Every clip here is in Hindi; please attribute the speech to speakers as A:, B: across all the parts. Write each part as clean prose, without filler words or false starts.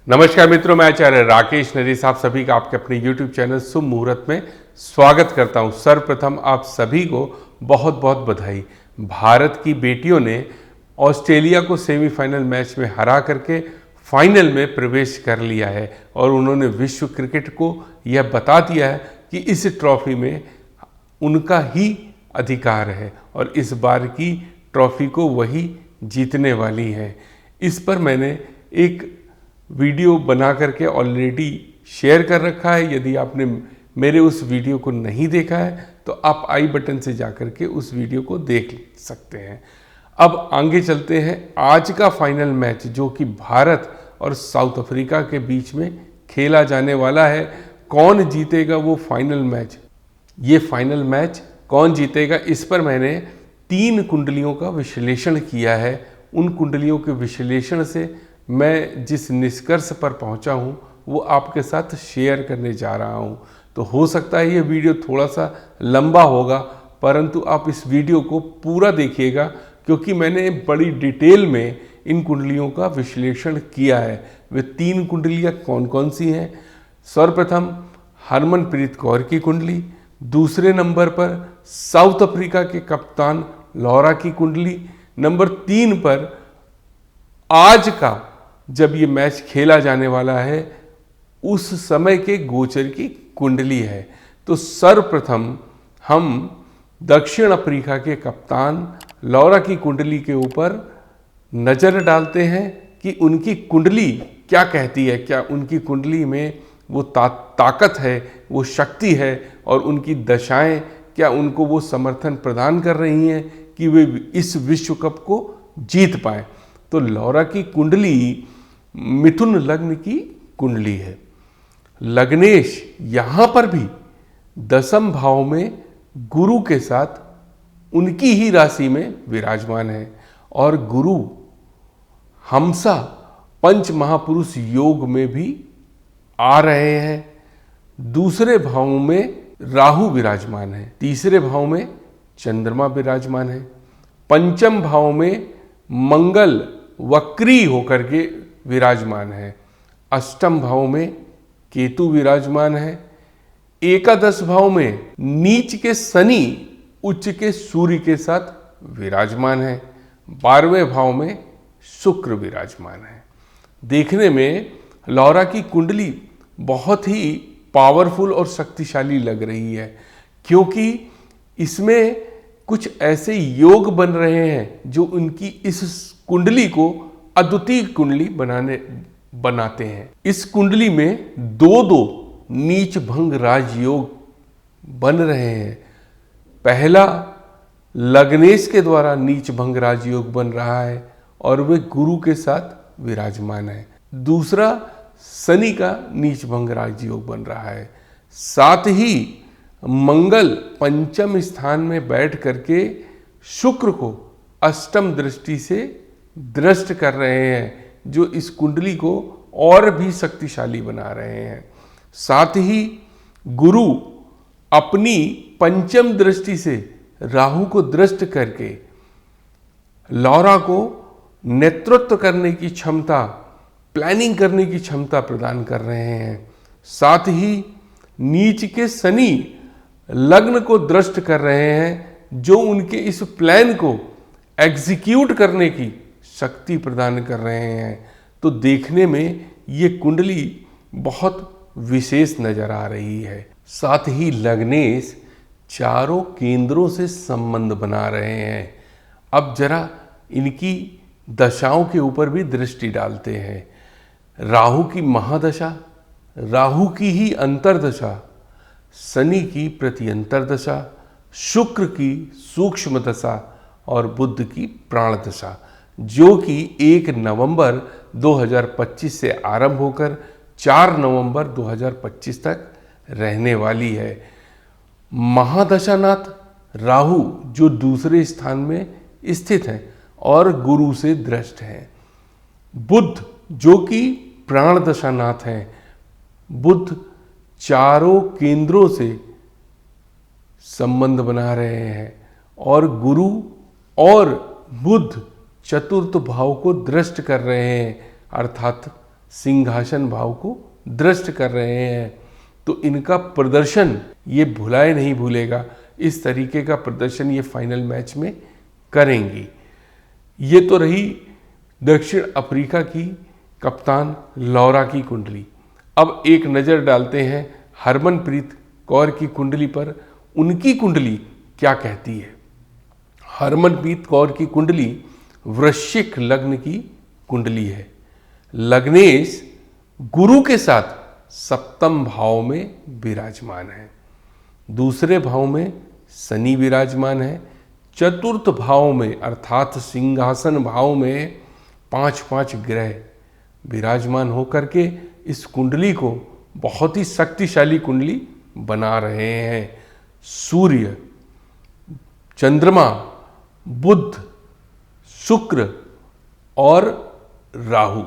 A: नमस्कार मित्रों, मैं आचार्य राकेश नरेश आप सभी का आपके अपने YouTube चैनल शुभ मुहूर्त में स्वागत करता हूं। सर्वप्रथम आप सभी को बहुत बहुत बधाई। भारत की बेटियों ने ऑस्ट्रेलिया को सेमीफाइनल मैच में हरा करके फाइनल में प्रवेश कर लिया है और उन्होंने विश्व क्रिकेट को यह बता दिया है कि इस ट्रॉफी में उनका ही अधिकार है और इस बार की ट्रॉफी को वही जीतने वाली हैं। इस पर मैंने एक वीडियो बना करके ऑलरेडी शेयर कर रखा है। यदि आपने मेरे उस वीडियो को नहीं देखा है तो आप आई बटन से जाकर के उस वीडियो को देख सकते हैं। अब आगे चलते हैं। आज का फाइनल मैच जो कि भारत और साउथ अफ्रीका के बीच में खेला जाने वाला है, कौन जीतेगा वो फाइनल मैच, ये फाइनल मैच कौन जीतेगा, इस पर मैंने 3 कुंडलियों का विश्लेषण किया है। उन कुंडलियों के विश्लेषण से मैं जिस निष्कर्ष पर पहुंचा हूं वो आपके साथ शेयर करने जा रहा हूं। तो हो सकता है ये वीडियो थोड़ा सा लंबा होगा, परंतु आप इस वीडियो को पूरा देखिएगा क्योंकि मैंने बड़ी डिटेल में इन कुंडलियों का विश्लेषण किया है। वे 3 कुंडलियां कौन कौन सी हैं? सर्वप्रथम हरमनप्रीत कौर की कुंडली, दूसरे नंबर पर साउथ अफ्रीका के कप्तान लॉरा की कुंडली, नंबर 3 पर आज का जब ये मैच खेला जाने वाला है उस समय के गोचर की कुंडली है। तो सर्वप्रथम हम दक्षिण अफ्रीका के कप्तान लॉरा की कुंडली के ऊपर नज़र डालते हैं कि उनकी कुंडली क्या कहती है। क्या उनकी कुंडली में वो ताकत है, वो शक्ति है और उनकी दशाएं क्या उनको वो समर्थन प्रदान कर रही हैं कि वे इस विश्व कप को जीत पाएँ। तो लॉरा की कुंडली मिथुन लग्न की कुंडली है। लग्नेश यहाँ पर भी 10वें भाव में गुरु के साथ उनकी ही राशि में विराजमान है और गुरु हमसा पंच महापुरुष योग में भी आ रहे हैं। दूसरे भाव में राहु विराजमान है, तीसरे भाव में चंद्रमा विराजमान है, पंचम भाव में मंगल वक्री होकर के विराजमान है, अष्टम भाव में केतु विराजमान है, एकादश भाव में नीच के शनि उच्च के सूर्य के साथ विराजमान है, 12वें भाव में शुक्र विराजमान है। देखने में लॉरा की कुंडली बहुत ही पावरफुल और शक्तिशाली लग रही है क्योंकि इसमें कुछ ऐसे योग बन रहे हैं जो उनकी इस कुंडली को अद्वितीय कुंडली बनाते हैं। इस कुंडली में 2 नीच भंग राजयोग बन रहे हैं। पहला लग्नेश के द्वारा नीच भंग राजयोग बन रहा है और वे गुरु के साथ विराजमान है। दूसरा शनि का नीच भंग राजयोग बन रहा है। साथ ही मंगल पंचम स्थान में बैठ करके शुक्र को अष्टम दृष्टि से दृष्ट कर रहे हैं जो इस कुंडली को और भी शक्तिशाली बना रहे हैं। साथ ही गुरु अपनी पंचम दृष्टि से राहु को दृष्ट करके लॉरा को नेतृत्व करने की क्षमता, प्लानिंग करने की क्षमता प्रदान कर रहे हैं। साथ ही नीच के शनि लग्न को दृष्ट कर रहे हैं जो उनके इस प्लान को एग्जीक्यूट करने की शक्ति प्रदान कर रहे हैं। तो देखने में ये कुंडली बहुत विशेष नजर आ रही है। साथ ही लग्नेश चारों केंद्रों से संबंध बना रहे हैं। अब जरा इनकी दशाओं के ऊपर भी दृष्टि डालते हैं। राहु की महादशा, राहु की ही अंतर्दशा, शनि की प्रत्यंतर दशा, शुक्र की सूक्ष्म दशा और बुध की प्राण दशा जो कि 1 नवंबर 2025 से आरंभ होकर 4 नवंबर 2025 तक रहने वाली है। महादशानाथ राहु जो दूसरे स्थान में स्थित है और गुरु से दृष्ट है। बुध जो कि प्राण दशानाथ है, बुध चारों केंद्रों से संबंध बना रहे हैं और गुरु और बुध चतुर्थ भाव को दृष्ट कर रहे हैं, अर्थात सिंहासन भाव को दृष्ट कर रहे हैं। तो इनका प्रदर्शन ये भुलाए नहीं भूलेगा, इस तरीके का प्रदर्शन ये फाइनल मैच में करेंगी। ये तो रही दक्षिण अफ्रीका की कप्तान लौरा की कुंडली। अब एक नज़र डालते हैं हरमनप्रीत कौर की कुंडली पर। उनकी कुंडली क्या कहती है? हरमनप्रीत कौर की कुंडली वृश्चिक लग्न की कुंडली है। लग्नेश गुरु के साथ सप्तम भाव में विराजमान है, दूसरे भाव में शनि विराजमान है, चतुर्थ भाव में अर्थात सिंहासन भाव में 5-5 ग्रह विराजमान होकर के इस कुंडली को बहुत ही शक्तिशाली कुंडली बना रहे हैं। सूर्य, चंद्रमा, बुध, शुक्र और राहु,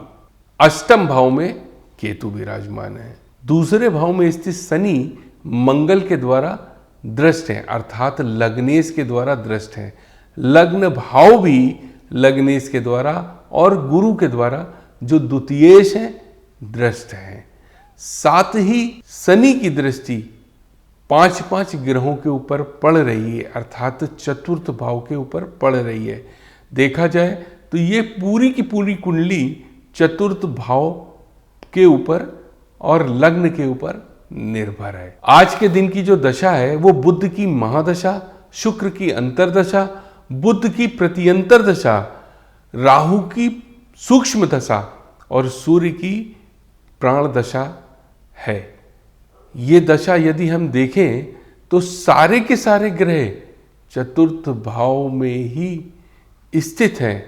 A: अष्टम भाव में केतु विराजमान है। दूसरे भाव में स्थित शनि मंगल के द्वारा दृष्ट हैं, अर्थात लग्नेश के द्वारा दृष्ट हैं। लग्न भाव भी लग्नेश के द्वारा और गुरु के द्वारा जो द्वितीयेश हैं दृष्ट हैं। साथ ही शनि की दृष्टि 5-5 ग्रहों के ऊपर पड़ रही है, अर्थात चतुर्थ भाव के ऊपर पड़ रही है। देखा जाए तो ये पूरी की पूरी कुंडली चतुर्थ भाव के ऊपर और लग्न के ऊपर निर्भर है। आज के दिन की जो दशा है वो बुध की महादशा, शुक्र की अंतरदशा, बुध की प्रत्यंतर दशा, राहु की सूक्ष्म दशा और सूर्य की प्राण दशा है। ये दशा यदि हम देखें तो सारे के सारे ग्रह चतुर्थ भाव में ही स्थित हैं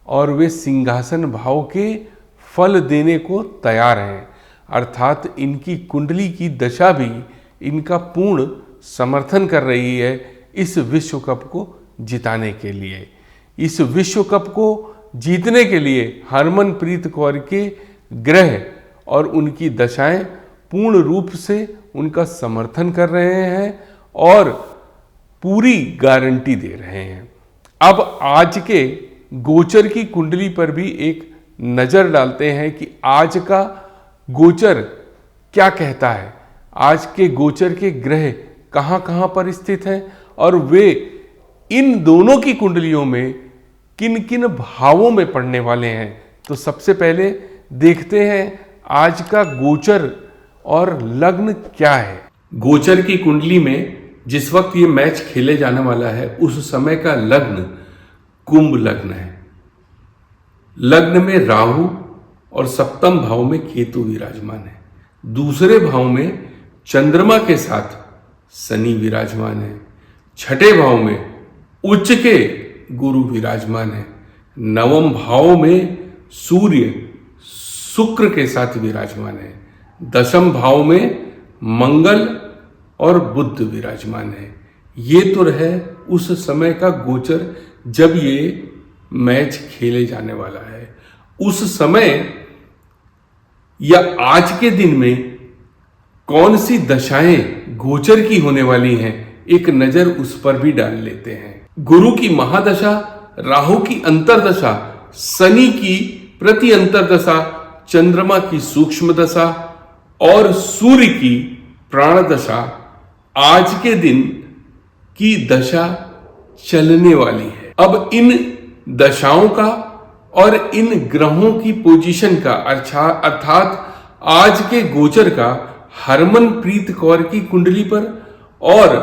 A: और वे सिंहासन भाव के फल देने को तैयार हैं, अर्थात इनकी कुंडली की दशा भी इनका पूर्ण समर्थन कर रही है इस विश्व कप को जिताने के लिए। इस विश्व कप को जीतने के लिए हरमनप्रीत कौर के ग्रह और उनकी दशाएं पूर्ण रूप से उनका समर्थन कर रहे हैं और पूरी गारंटी दे रहे हैं। अब आज के गोचर की कुंडली पर भी एक नजर डालते हैं कि आज का गोचर क्या कहता है, आज के गोचर के ग्रह कहां कहां पर स्थित हैं और वे इन दोनों की कुंडलियों में किन किन भावों में पड़ने वाले हैं। तो सबसे पहले देखते हैं आज का गोचर और लग्न क्या है। गोचर की कुंडली में जिस वक्त ये मैच खेले जाने वाला है उस समय का लग्न कुंभ लग्न है। लग्न में राहु और सप्तम भाव में केतु विराजमान है। दूसरे भाव में चंद्रमा के साथ शनि विराजमान है। छठे भाव में उच्च के गुरु विराजमान है। नवम भाव में सूर्य शुक्र के साथ विराजमान है। दशम भाव में मंगल और बुध विराजमान है। ये तो रहे उस समय का गोचर जब ये मैच खेले जाने वाला है। उस समय या आज के दिन में कौन सी दशाएं गोचर की होने वाली हैं, एक नजर उस पर भी डाल लेते हैं। गुरु की महादशा, राहु की अंतरदशा, शनि की प्रति अंतरदशा, चंद्रमा की सूक्ष्म दशा और सूर्य की प्राण दशा आज के दिन की दशा चलने वाली है। अब इन दशाओं का और इन ग्रहों की पोजीशन का अर्थात आज के गोचर का हरमनप्रीत कौर की कुंडली पर और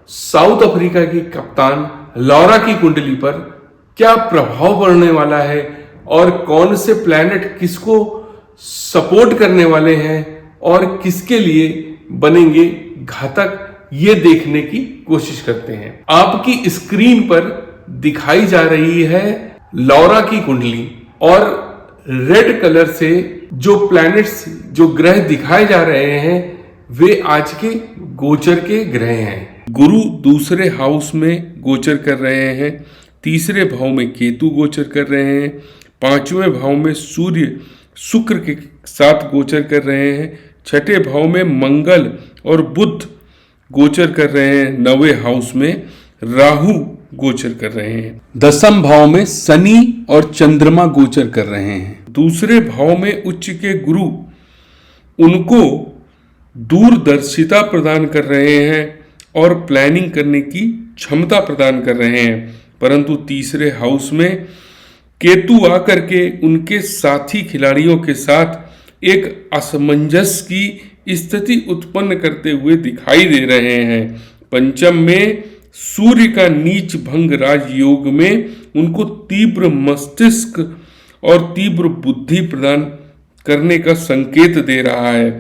A: साउथ अफ्रीका की कप्तान लौरा की कुंडली पर क्या प्रभाव पड़ने वाला है और कौन से प्लैनेट किसको सपोर्ट करने वाले हैं और किसके लिए बनेंगे घातक, ये देखने की कोशिश करते हैं। आपकी स्क्रीन पर दिखाई जा रही है लौरा की कुंडली और रेड कलर से जो प्लैनेट्स, जो ग्रह दिखाए जा रहे हैं वे आज के गोचर के ग्रह हैं। गुरु दूसरे हाउस में गोचर कर रहे हैं, तीसरे भाव में केतु गोचर कर रहे हैं, पांचवें भाव में सूर्य शुक्र के साथ गोचर कर रहे हैं, छठे भाव में मंगल और बुध गोचर कर रहे हैं, नौवें हाउस में राहु गोचर कर रहे हैं, दसम भाव में शनि और चंद्रमा गोचर कर रहे हैं, दूसरे भाव में उच्च के गुरु उनको दूरदर्शिता प्रदान कर रहे हैं और प्लानिंग करने की क्षमता प्रदान कर रहे हैं। परंतु तीसरे हाउस में केतु आकर के उनके साथी खिलाड़ियों के साथ एक असमंजस की स्थिति उत्पन्न करते हुए दिखाई दे रहे हैं। पंचम में सूर्य का नीच भंग राजयोग में उनको तीव्र मस्तिष्क और तीव्र बुद्धि प्रदान करने का संकेत दे रहा है।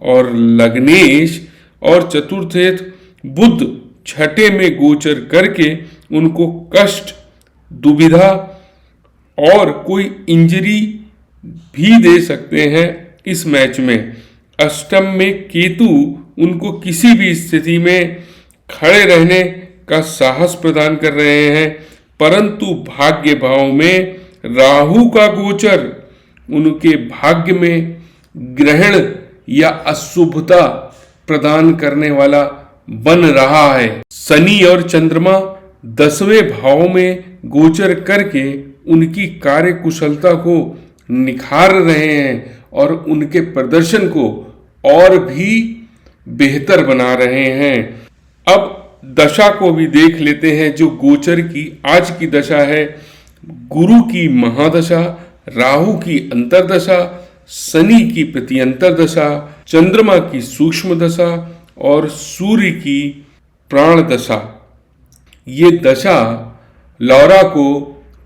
A: और लग्नेश और चतुर्थ बुध छठे में गोचर करके उनको कष्ट, दुविधा और कोई इंजरी भी दे सकते हैं इस मैच में। अष्टम में केतु उनको किसी भी स्थिति में खड़े रहने का साहस प्रदान कर रहे हैं। परंतु भाग्य भाव में राहु का गोचर उनके भाग्य में ग्रहण या अशुभता प्रदान करने वाला बन रहा है। शनि और चंद्रमा 10वें भाव में गोचर करके उनकी कार्य कुशलता को निखार रहे हैं और उनके प्रदर्शन को और भी बेहतर बना रहे हैं। अब दशा को भी देख लेते हैं जो गोचर की आज की दशा है। गुरु की महादशा, राहु की अंतरदशा, शनि की प्रत्यंतर दशा, चंद्रमा की सूक्ष्म दशा और सूर्य की प्राण दशा। ये दशा लौरा को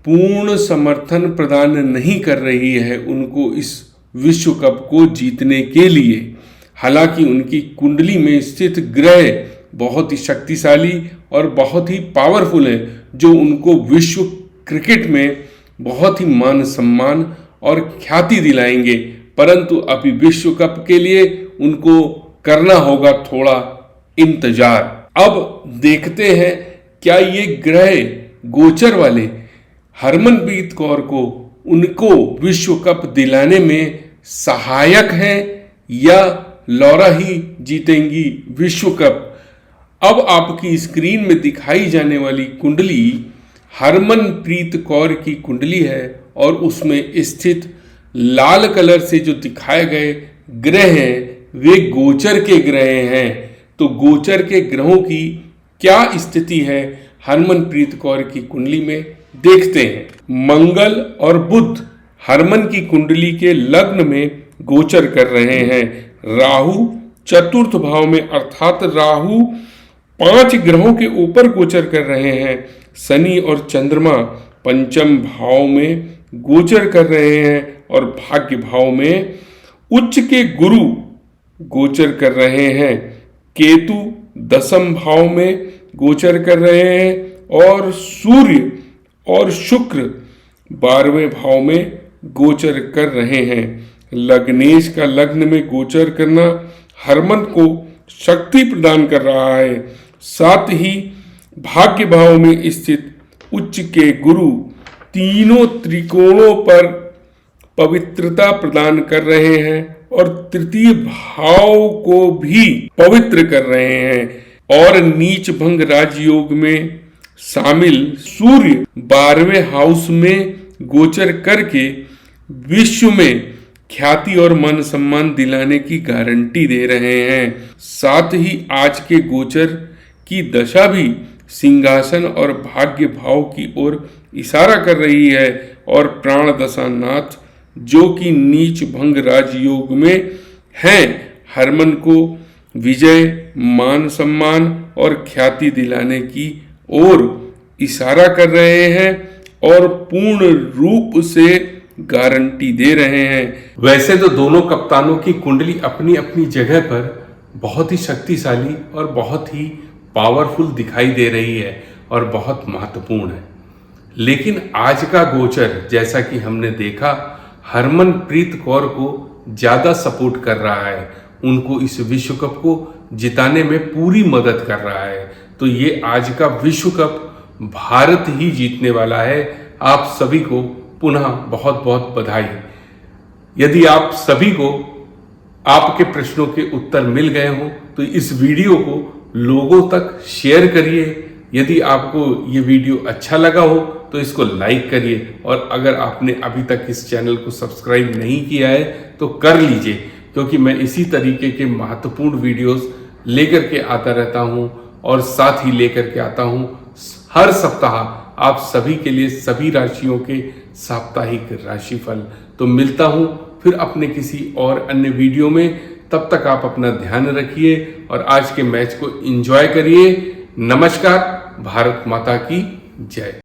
A: पूर्ण समर्थन प्रदान नहीं कर रही है उनको इस विश्व कप को जीतने के लिए। हालांकि उनकी कुंडली में स्थित ग्रह बहुत ही शक्तिशाली और बहुत ही पावरफुल है जो उनको विश्व क्रिकेट में बहुत ही मान सम्मान और ख्याति दिलाएंगे। परंतु अभी विश्व कप के लिए उनको करना होगा थोड़ा इंतजार। अब देखते हैं क्या ये ग्रह गोचर वाले हरमनप्रीत कौर को उनको विश्व कप दिलाने में सहायक हैं या लौरा ही जीतेंगी विश्व कप। अब आपकी स्क्रीन में दिखाई जाने वाली कुंडली हरमनप्रीत कौर की कुंडली है और उसमें स्थित लाल कलर से जो दिखाए गए ग्रह हैं वे गोचर के ग्रह हैं। तो गोचर के ग्रहों की क्या स्थिति है हरमनप्रीत कौर की कुंडली में देखते हैं। मंगल और बुध हरमन की कुंडली के लग्न में गोचर कर रहे हैं। राहु चतुर्थ भाव में अर्थात राहु 5 ग्रहों के ऊपर गोचर कर रहे हैं। शनि और चंद्रमा पंचम भाव में गोचर कर रहे हैं और भाग्य भाव में उच्च के गुरु गोचर कर रहे हैं। केतु 10वें भाव में गोचर कर रहे हैं और सूर्य और शुक्र 12वें भाव में गोचर कर रहे हैं। लग्नेश का लग्न में गोचर करना हरमन को शक्ति प्रदान कर रहा है। साथ ही भाग्य भाव में स्थित उच्च के गुरु तीनों त्रिकोणों पर पवित्रता प्रदान कर रहे हैं और तृतीय भाव को भी पवित्र कर रहे हैं। और नीच भंग राजयोग में शामिल सूर्य 12वें हाउस में गोचर करके विश्व में ख्याति और मान सम्मान दिलाने की गारंटी दे रहे हैं। साथ ही आज के गोचर की दशा भी सिंहासन और भाग्य भाव की ओर इशारा कर रही है और प्राण दशानाथ जो कि नीच भंग राजयोग में हैं हरमन को विजय, मान सम्मान और ख्याति दिलाने की ओर इशारा कर रहे हैं और पूर्ण रूप से गारंटी दे रहे हैं। वैसे तो दोनों कप्तानों की कुंडली अपनी अपनी जगह पर बहुत ही शक्तिशाली और बहुत ही पावरफुल दिखाई दे रही है और बहुत महत्वपूर्ण है। लेकिन आज का गोचर जैसा कि हमने देखा हरमनप्रीत कौर को ज़्यादा सपोर्ट कर रहा है, उनको इस विश्व कप को जिताने में पूरी मदद कर रहा है। तो ये आज का विश्व कप भारत ही जीतने वाला है। आप सभी को पुनः बहुत बहुत बधाई। यदि आप सभी को आपके प्रश्नों के उत्तर मिल गए हों तो इस वीडियो को लोगों तक शेयर करिए। यदि आपको ये वीडियो अच्छा लगा हो तो इसको लाइक करिए, और अगर आपने अभी तक इस चैनल को सब्सक्राइब नहीं किया है तो कर लीजिए, क्योंकि मैं इसी तरीके के महत्वपूर्ण वीडियोस लेकर के आता रहता हूं, और साथ ही लेकर के आता हूं हर सप्ताह आप सभी के लिए सभी राशियों के साप्ताहिक राशिफल। तो मिलता हूं फिर अपने किसी और अन्य वीडियो में। तब तक आप अपना ध्यान रखिए और आज के मैच को एंजॉय करिए। नमस्कार। भारत माता की जय।